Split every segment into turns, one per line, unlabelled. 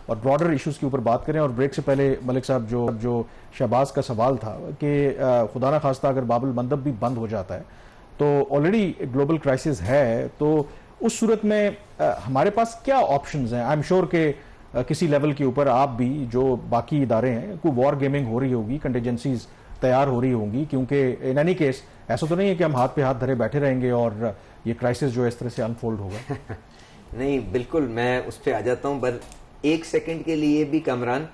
और broader issues के ऊपर बात करें। और ब्रेक से पहले मलिक साहब जो शहबाज का सवाल था कि खुदा न खास्ता अगर बाबुल मंदब भी बंद हो जाता है तो ऑलरेडी ग्लोबल क्राइसिस है, तो उस सूरत में हमारे पास क्या ऑप्शंस हैं? आई एम श्योर कि किसी लेवल के ऊपर आप भी, जो बाकी इदारे हैं, कोई वॉर गेमिंग हो रही होगी, कंटिजेंसीज तैयार हो रही होंगी, क्योंकि इन एनी केस ऐसा तो नहीं है कि हम हाथ पे हाथ धरे बैठे रहेंगे और ये क्राइसिस जो है इस तरह से अनफोल्ड होगा।
नहीं, बिल्कुल मैं उस पर आ जाता हूँ, पर एक सेकंड के लिए भी कमरान,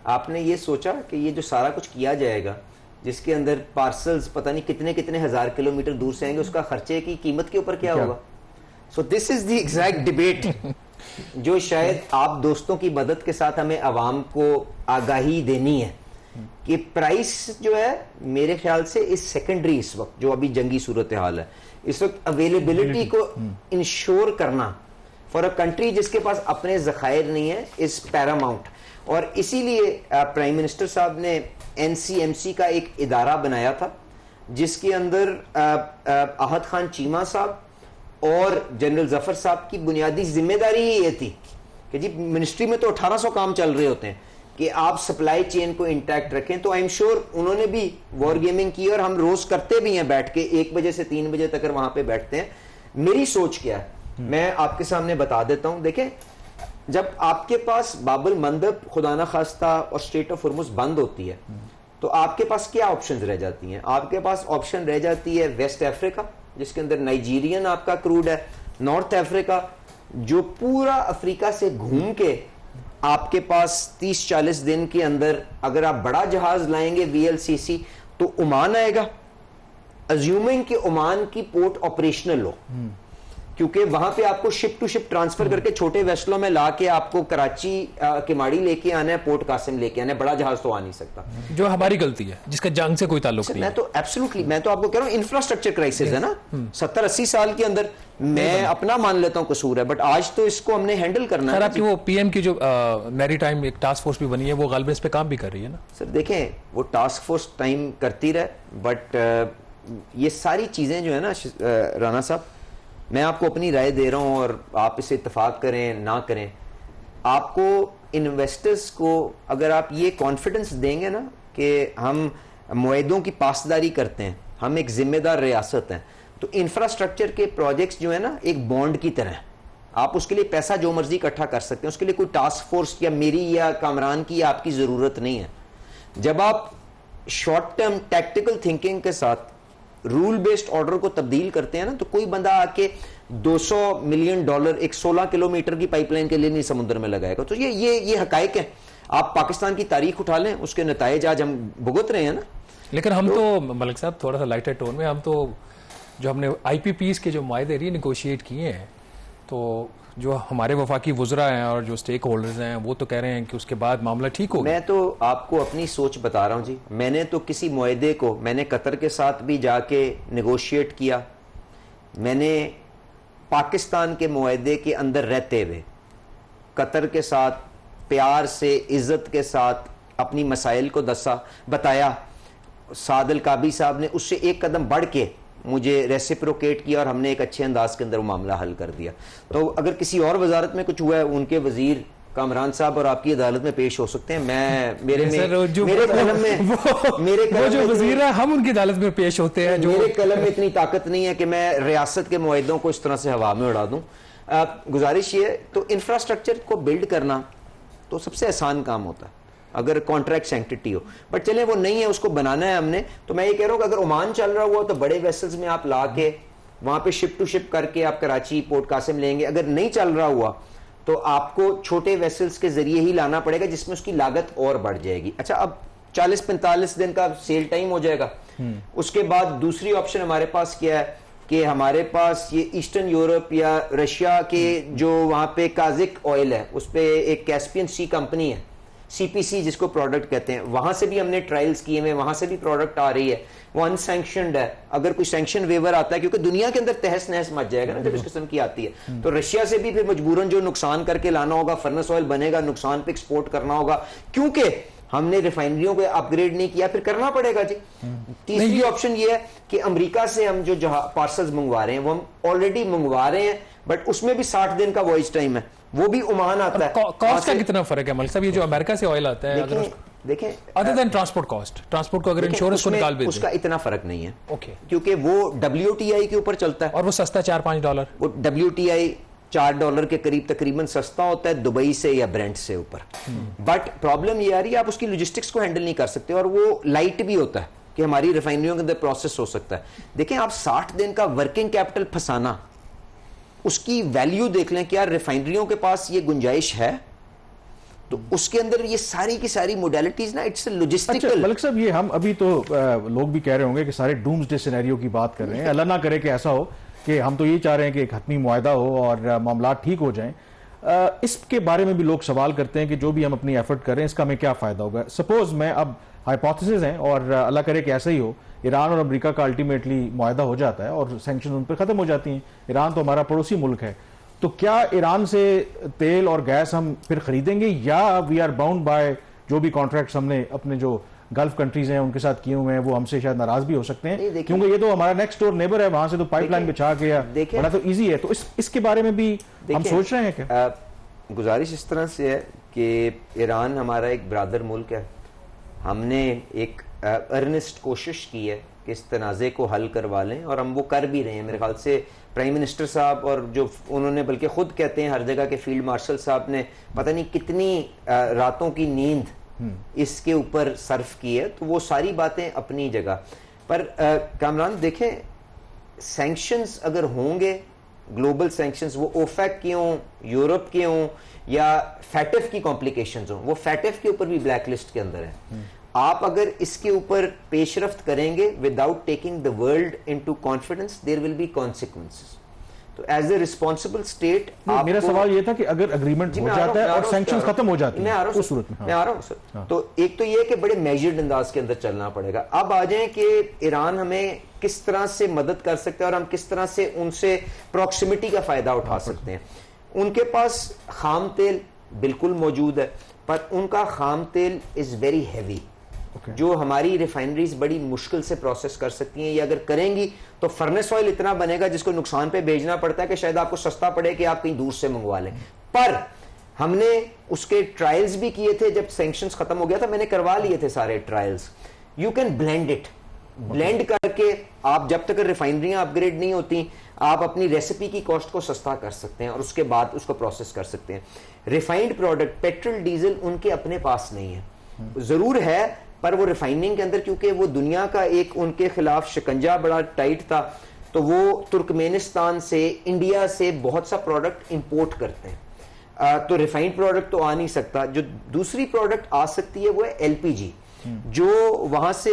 आपने ये सोचा कि ये जो सारा कुछ किया जाएगा, जिसके अंदर पार्सल्स पता नहीं कितने कितने हजार किलोमीटर दूर से आएंगे, उसका खर्चे की कीमत के ऊपर क्या होगा? So this is the exact debate जो शायद आप दोस्तों की मदद के साथ हमें आवाम को आगाही देनी है कि प्राइस जो है मेरे ख्याल से इस सेकेंडरी, इस वक्त जो अभी जंगी सूरत हाल है, इस वक्त अवेलेबिलिटी को इंश्योर करना फॉर अ कंट्री जिसके पास अपने जखायर नहीं है इज पैरामाउंट। और इसीलिए प्राइम मिनिस्टर साहब ने एनसीएमसी का एक इदारा बनाया था जिसके अंदर आहद खान चीमा साहब और जनरल जफर साहब की बुनियादी जिम्मेदारी ये थी कि जी मिनिस्ट्री में तो 1800 काम चल रहे होते हैं कि आप सप्लाई चेन को इंटैक्ट रखें। तो आई एम श्योर उन्होंने भी वॉर गेमिंग की और हम रोज करते भी हैं, बैठ के 1 बजे से 3 बजे तक वहां पे बैठते हैं। मेरी सोच क्या है मैं आपके सामने बता देता हूं। देखें, जब आपके पास बाबुल मंदब खुदा न खास्ता और स्ट्रेट ऑफ हुर्मुज बंद होती है तो आपके पास क्या ऑप्शंस रह जाती हैं? आपके पास ऑप्शन रह जाती है वेस्ट अफ्रीका, जिसके अंदर नाइजीरियन आपका क्रूड है, नॉर्थ अफ्रीका जो पूरा अफ्रीका से घूम के आपके पास 30-40 दिन के अंदर अगर आप बड़ा जहाज लाएंगे VLCC तो ओमान आएगा, अज्यूमिंग कि ओमान की पोर्ट ऑपरेशनल हो, क्योंकि वहां पे आपको शिप टू शिप ट्रांसफर करके छोटे वेसलों में लाके आपको कराची किमाड़ी लेके आना है, पोर्ट कासिम लेके आना है, बड़ा जहाज तो आ नहीं सकता,
जो हमारी गलती है जिसका जंग से कोई ताल्लुक नहीं।
मैं तो एब्सोल्युटली, मैं तो आपको कह रहा हूं इंफ्रास्ट्रक्चर क्राइसिस है ना 70-80 साल के अंदर। मैं अपना मान लेता हूं कसूर है, बट आज तो इसको हमने हैंडल करना है।
सर आपकी वो पीएम की जो मैरीटाइम एक टास्क फोर्स भी बनी है, वो गालिबन इस पे काम भी कर रही है ना?
सर देखें, वो टास्क फोर्स टाइम करती रहे, बट ये सारी चीजें जो है ना राना साहब, मैं आपको अपनी राय दे रहा हूं और आप इसे इत्तेफाक करें ना करें, आपको इन्वेस्टर्स को अगर आप ये कॉन्फिडेंस देंगे ना कि हम मुआहदों की पासदारी करते हैं, हम एक जिम्मेदार रियासत हैं, तो इंफ्रास्ट्रक्चर के प्रोजेक्ट्स जो है ना एक बॉन्ड की तरह, आप उसके लिए पैसा जो मर्जी इकट्ठा कर सकते हैं, उसके लिए कोई टास्क फोर्स या मेरी या कामरान की आपकी जरूरत नहीं है। जब आप शॉर्ट टर्म टैक्टिकल थिंकिंग के साथ रूल बेस्ड ऑर्डर को तब्दील करते हैं ना, तो कोई बंदा आके $200 मिलियन एक 16 किलोमीटर की पाइपलाइन के लिए नहीं समुद्र में लगाएगा। तो ये हकायक है। आप पाकिस्तान की तारीख उठा लें, उसके नताइज आज हम भुगत रहे हैं ना।
लेकिन हम तो मलिक साहब थोड़ा सा लाइटर टोन में, हम तो जो हमने IPPs के जो मायदे रीनेगोशिएट किए हैं, तो जो हमारे वफाकी वुज़रा हैं और जो स्टेक होल्डर्स हैं वो तो कह रहे हैं कि उसके बाद मामला ठीक हो।
मैं तो आपको अपनी सोच बता रहा हूं जी। मैंने तो किसी मुआहदे को, मैंने कतर के साथ भी जाके नेगोशिएट किया, मैंने पाकिस्तान के मुआहदे के अंदर रहते हुए कतर के साथ प्यार से इज्जत के साथ अपनी मसाइल को बताया। सादल काबी साहब ने उससे एक कदम बढ़ के मुझे रेसिप्रोकेट किया और हमने एक अच्छे अंदाज के अंदर वो मामला हल कर दिया। तो अगर किसी और वजारत में कुछ हुआ है, उनके वजीर कामरान साहब और आपकी अदालत में पेश हो सकते हैं। मैं मेरे कलम में
जो वजीर है हम उनकी अदालत में पेश होते हैं।
मेरे कलम में इतनी ताकत नहीं है कि मैं रियासत के मुआहदों को इस तरह से हवा में उड़ा दूं। गुजारिश ये, तो इंफ्रास्ट्रक्चर को बिल्ड करना तो सबसे आसान काम होता है अगर कॉन्ट्रैक्ट सैंक्टिटी हो, बट चले वो नहीं है, उसको बनाना है हमने। तो मैं ये कह रहा हूं कि अगर ओमान चल रहा हुआ तो बड़े वेसल्स में आप ला के वहां पे शिप टू शिप करके आप कराची पोर्ट कासिम लेंगे। अगर नहीं चल रहा हुआ तो आपको छोटे वेसल्स के जरिए ही लाना पड़ेगा, जिसमें उसकी लागत और बढ़ जाएगी। अच्छा, अब 40-45 दिन का सेल टाइम हो जाएगा। उसके बाद दूसरी ऑप्शन हमारे पास क्या है कि हमारे पास ये ईस्टर्न यूरोप या रशिया के जो वहां पे काजिक ऑयल है, उस पे एक कैस्पियन सी कंपनी है, CPC जिसको प्रोडक्ट कहते हैं, वहां से भी हमने ट्रायल्स किए हुए, वहां से भी प्रोडक्ट आ रही है। वो अनसैंक्शनड है। अगर कोई सैंक्शन वेवर आता है, क्योंकि दुनिया के अंदर तहस नहस मच जाएगा ना जब इस किस्म की आती है, तो रशिया से भी फिर मजबूरन जो नुकसान करके लाना होगा, फर्नेस ऑयल बनेगा, नुकसान पे एक्सपोर्ट करना होगा, क्योंकि हमने रिफाइनरियों को अपग्रेड नहीं किया, फिर करना पड़ेगा जी। तीसरी ऑप्शन ये है कि अमेरिका से हम जो पार्सल्स मंगवा रहे हैं वो हम ऑलरेडी मंगवा रहे हैं, बट उसमें भी 60 दिन का वॉइस टाइम है। वो भी ओमान आता है।
कॉस्ट का कितना फर्क है मलिक साहब, ये जो अमेरिका से ऑयल आता है, अगर
देखें
अदर देन ट्रांसपोर्ट कॉस्ट को अगर इंश्योरेंस को निकाल भी
उसका इतना फर्क नहीं है,
ओके,
क्योंकि वो WTI के ऊपर चलता है
और वो सस्ता $4-5,
वो WTI $4 के करीब तकरीबन सस्ता होता है दुबई से या ब्रेंट से ऊपर। बट प्रॉब्लम ये आ रही है आप उसकी लॉजिस्टिक्स को हैंडल नहीं कर सकते, और वो लाइट भी होता है कि हमारी रिफाइनरियों के अंदर प्रोसेस हो सकता है। देखें आप 60 दिन का वर्किंग कैपिटल फंसाना, उसकी वैल्यू देख लें, क्या रिफाइनरियों के पास ये गुंजाइश है? तो उसके अंदर ये सारी की सारी मोडेलिटीज ना, इट्स लॉजिस्टिकल।
अच्छा मलिक साहब, ये हम अभी तो लोग भी कह रहे होंगे कि सारे डूम्सडे सिनेरियो की बात कर रहे हैं, अल्लाह ना करे कि ऐसा हो कि हम तो ये चाह रहे हैं कि एक हतमी मुआहदा हो और मामला ठीक हो जाएं। इसके बारे में भी लोग सवाल करते हैं कि जो भी हम अपनी एफर्ट कर रहे हैं इसका हमें क्या फायदा होगा। सपोज मैं अब हाइपोथेसिस हैं और अल्लाह करे कि ऐसा ही हो, ईरान और अमेरिका का अल्टीमेटली मुआहदा हो जाता है और सैंक्शन उन पर खत्म हो जाती हैं। ईरान तो हमारा पड़ोसी मुल्क है, तो क्या ईरान से तेल और गैस हम फिर खरीदेंगे या वी आर बाउंड बाय जो भी कॉन्ट्रैक्ट्स हमने अपने जो गल्फ कंट्रीज हैं उनके साथ किए हुए हैं, वो हमसे शायद नाराज भी हो सकते हैं, क्योंकि ये तो हमारा नेक्स्ट डोर नेबर है, वहां से तो पाइपलाइन बिछा के या बड़ा तो इजी है। तो इसके बारे में भी हम सोच रहे हैं क्या?
गुजारिश इस तरह से है कि ईरान हमारा एक ब्रादर मुल्क है, हमने एक अर्नेस्ट कोशिश की है कि इस तनाज़े को हल करवा लें, और हम वो कर भी रहे हैं। मेरे ख्याल से प्राइम मिनिस्टर साहब और जो उन्होंने बल्कि खुद कहते हैं हर जगह के फील्ड मार्शल साहब ने पता नहीं कितनी रातों की नींद इसके ऊपर सर्फ की है। तो वो सारी बातें अपनी जगह पर। कामरान देखें, सैंक्शंस अगर होंगे, ग्लोबल सैंक्शंस, वो ओफेक के हों, यूरोप के हों या फैटेफ की कॉम्प्लिकेशंस हों, वो फैटेफ के ऊपर भी ब्लैक लिस्ट के अंदर है। आप अगर इसके ऊपर पेशरफ्त करेंगे without taking the world into confidence, there will be consequences. तो एज ए रिस्पॉन्सिबल स्टेट,
मेरा सवाल ये था कि अगर एग्रीमेंट हो जाता है और सैंक्शंस खत्म हो जाते हैं उस सूरत में।
मैं आ रहा हूं सर। तो एक तो ये कि बड़े मेजर्ड अंदाज के अंदर चलना पड़ेगा। अब आ जाए कि ईरान हमें किस तरह से मदद कर सकते हैं और हम किस तरह से उनसे प्रॉक्सिमिटी का फायदा उठा सकते हैं। उनके पास खाम तेल बिल्कुल मौजूद है, पर उनका खाम तेल इज वेरी हैवी, जो हमारी रिफाइनरीज बड़ी मुश्किल से प्रोसेस कर सकती हैं। ये अगर करेंगी तो फर्नेस ऑयल इतना बनेगा जिसको नुकसान पे भेजना पड़ता है कि शायद आपको सस्ता पड़े कि आप कहीं दूर से मंगवा लें। पर हमने उसके ट्रायल्स भी किए थे जब सैंक्शंस खत्म हो गया था, मैंने करवा लिए थे सारे trials. You can blend it, blend करके आप जब तक रिफाइनरियां अपग्रेड नहीं होती, आप अपनी रेसिपी की कॉस्ट को सस्ता कर सकते हैं और उसके बाद उसको प्रोसेस कर सकते हैं। रिफाइंड प्रोडक्ट पेट्रोल डीजल उनके अपने पास नहीं है, जरूर है, पर वो रिफाइनिंग के अंदर क्योंकि वो दुनिया का एक उनके खिलाफ शिकंजा बड़ा टाइट था, तो वो तुर्कमेनिस्तान से, इंडिया से बहुत सा प्रोडक्ट इंपोर्ट करते हैं। तो रिफाइंड प्रोडक्ट तो आ नहीं सकता। जो दूसरी प्रोडक्ट आ सकती है वो है LPG, जो वहां से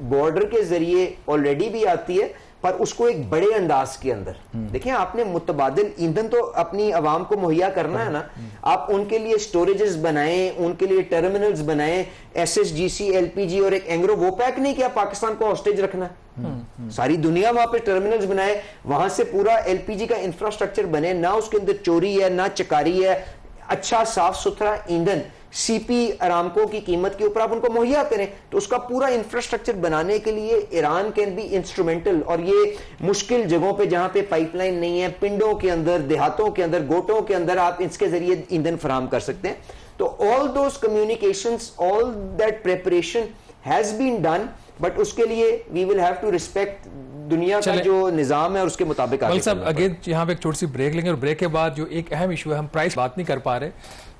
बॉर्डर के जरिए ऑलरेडी भी आती है, पर उसको एक बड़े अंदाज के अंदर। देखिए, आपने मुतबादिल ईंधन तो अपनी आवाम को मुहैया करना है ना, आप उनके लिए स्टोरेजेस बनाएं, उनके लिए टर्मिनल्स बनाएं, SSGC, LPG और एक एंग्रो वो पैक नहीं कि आप पाकिस्तान को हॉस्टेज रखना है। सारी दुनिया वहां पे टर्मिनल्स बनाए, वहां से पूरा LPG का इंफ्रास्ट्रक्चर बने, ना उसके अंदर चोरी है ना चकारी है, अच्छा साफ सुथरा ईंधन CP अरामको की कीमत के ऊपर आप उनको मुहैया करें। तो उसका पूरा इंफ्रास्ट्रक्चर बनाने के लिए ईरान कैन बी इंस्ट्रूमेंटल। और ये मुश्किल जगहों पे जहां पे पाइपलाइन नहीं है, पिंडों के अंदर, देहातों के अंदर, गोटों के अंदर आप इसके जरिए ईंधन फराहम कर सकते हैं। तो all those communications, all that preparation has been done, but उसके लिए we will have to respect दुनिया का जो निजाम है और उसके मुताबिक आगे
चलना। अगेन यहाँ पे एक छोटी सी ब्रेक लेंगे और ब्रेक के बाद जो एक अहम इशू है, हम प्राइस बात नहीं कर पा रहे,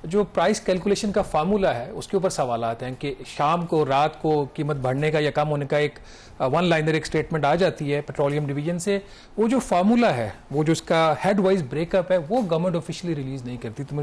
जो प्राइस कैलकुलेशन का फार्मूला है उसके ऊपर सवाल आते हैं कि शाम को, रात को कीमत बढ़ने का या कम होने का एक वन लाइनर एक स्टेटमेंट आ जाती है पेट्रोलियम डिवीजन से। वो जो फार्मूला है, वो जो इसका हेड वाइज ब्रेकअप है, वो गवर्नमेंट ऑफिशियली रिलीज नहीं करती। तो